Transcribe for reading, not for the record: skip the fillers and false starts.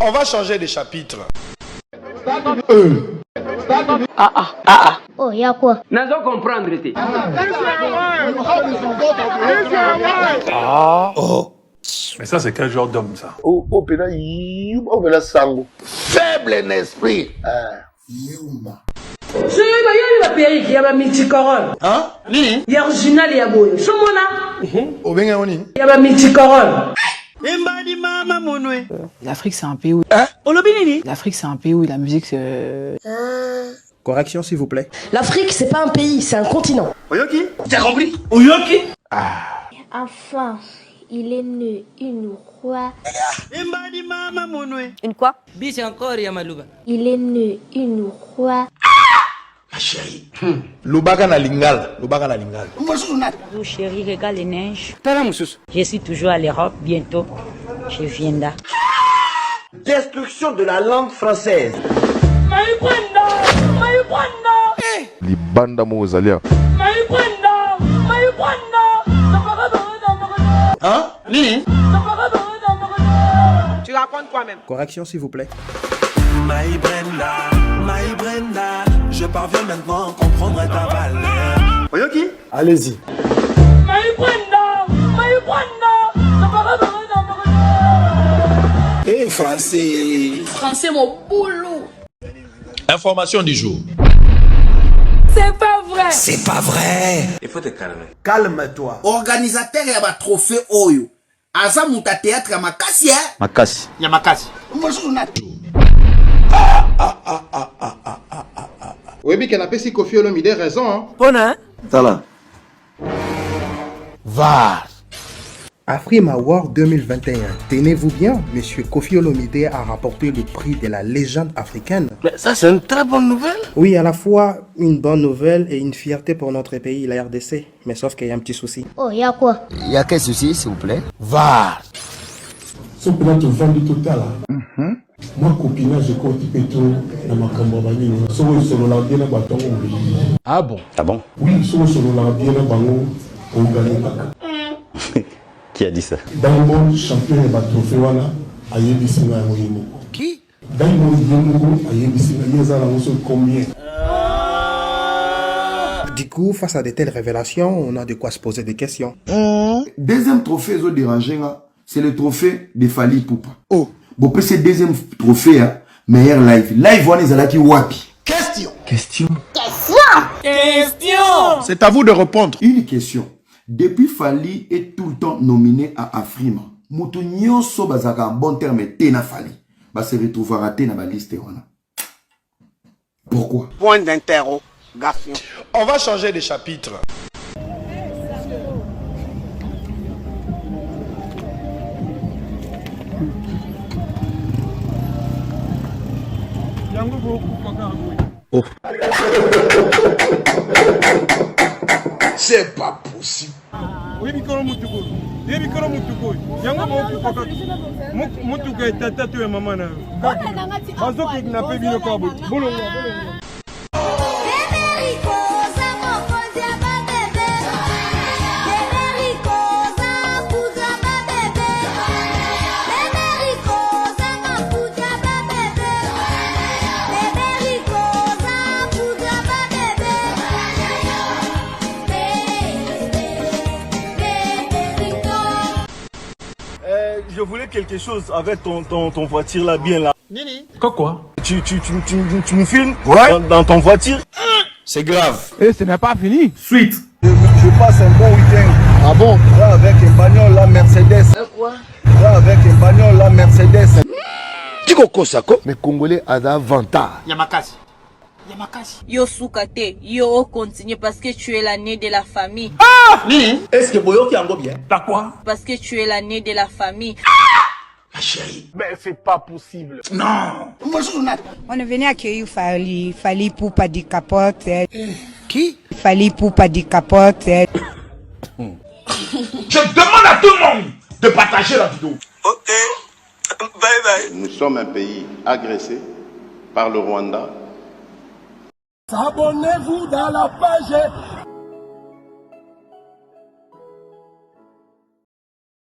On va changer de chapitre. Oh, y'a quoi? N'as-tu comprendre? Mais ça, c'est quel genre d'homme, ça? Faible en esprit. Je vais la perruque, il y a ma multicorole. Hein? Nini? Il y a original, il y a beau. Je Obenga oni. il y a ma multicorole. L'Afrique, c'est un pays où... L'Afrique, c'est un pays où la musique, c'est... Correction, s'il vous plaît. L'Afrique, c'est pas un pays, c'est un continent. Oyoki? T'as compris? Oyoki? Enfin, il est né une roi. Une quoi? Bis encore, il y a ma louba. Il est né une roi. Lubaga na lingala. Lubaga na lingala. Bonjour chérie, regarde les neiges. Taramoussous. Je suis toujours à l'Europe, bientôt je viendrai. Destruction de la langue française. Libanda Mozalia. Hein? Nini? Tu racontes quoi même? Correction, s'il vous plaît. My Brenda, je parviens maintenant à comprendre ta valeur. Oyoki? Allez-y. Eh, français. Français, mon boulot. Information du jour. C'est pas vrai. C'est pas vrai. Il faut te calmer. Calme-toi. Organisateur ya ba trophée oyo aza muta théâtre ya makasi ya Makasi. Ya makasi. bonjour na Oui, mais qu'elle a si Kofi Olomide raison, hein? Bona. Tala. VAR. Afrima Award 2021. Tenez-vous bien, Monsieur Kofi Olomide a remporté le prix de la légende africaine. Mais ça c'est une très bonne nouvelle. Oui, à la fois une bonne nouvelle et une fierté pour notre pays, la RDC. Mais sauf qu'il y a un petit souci. Oh, y'a quoi? Il y a quel souci s'il vous plaît? VAR. Ce que tu vends du total, moi, copinage, je compte pétro dans ma campagne. Ah bon? Ah bon? Oui, sur le bien à Bango, au Ghana. Qui a dit ça? Diamond champion de trophée à Yébissina Moyemo. Qui? Diamond Yémogo à Yébissina, Yézala Mosso combien? Du coup, face à de telles révélations, on a de quoi se poser des questions. Deuxième trophée zo dérangé c'est le trophée de Fally Ipupa. Oh, bon c'est deuxième trophée meilleur live. Live on est qui wapi. Question. Question. C'est à vous de répondre. Une question. Depuis Fally est tout le temps nominé à Afrima. Moto nyonso bazaka en bon terme tena Fally. Ba se retrouvera tena ba liste wana. Pourquoi? Point d'interrogation. On va changer de chapitre. Oh. C'est pas possible. Je voulais quelque chose avec ton voiture là, bien là. Nini? Quoi? Tu me filmes? Ouais. Dans ton voiture? C'est grave. Et ce n'est pas fini. Suite. Je passe un bon week-end. Ah bon? Là, avec un bagnole la Mercedes. Quoi? Là, avec un bagnole la Mercedes. Tikoko Sako. Mais Congolais a d'avantage. Yamakasi. Yo soukate, yo continue parce que tu es l'aîné de la famille. Nini? Est-ce que Boyoki en bien? T'as quoi? Parce que tu es l'aîné de la famille. Ma chérie. Mais c'est pas possible. Non. Bonjour na On est venu accueillir Fally Ipupa de capote. qui? Fally Ipupa de capote. Je demande à tout le monde de partager la vidéo. Ok, bye bye. Nous sommes un pays agressé par le Rwanda. Abonnez-vous dans la page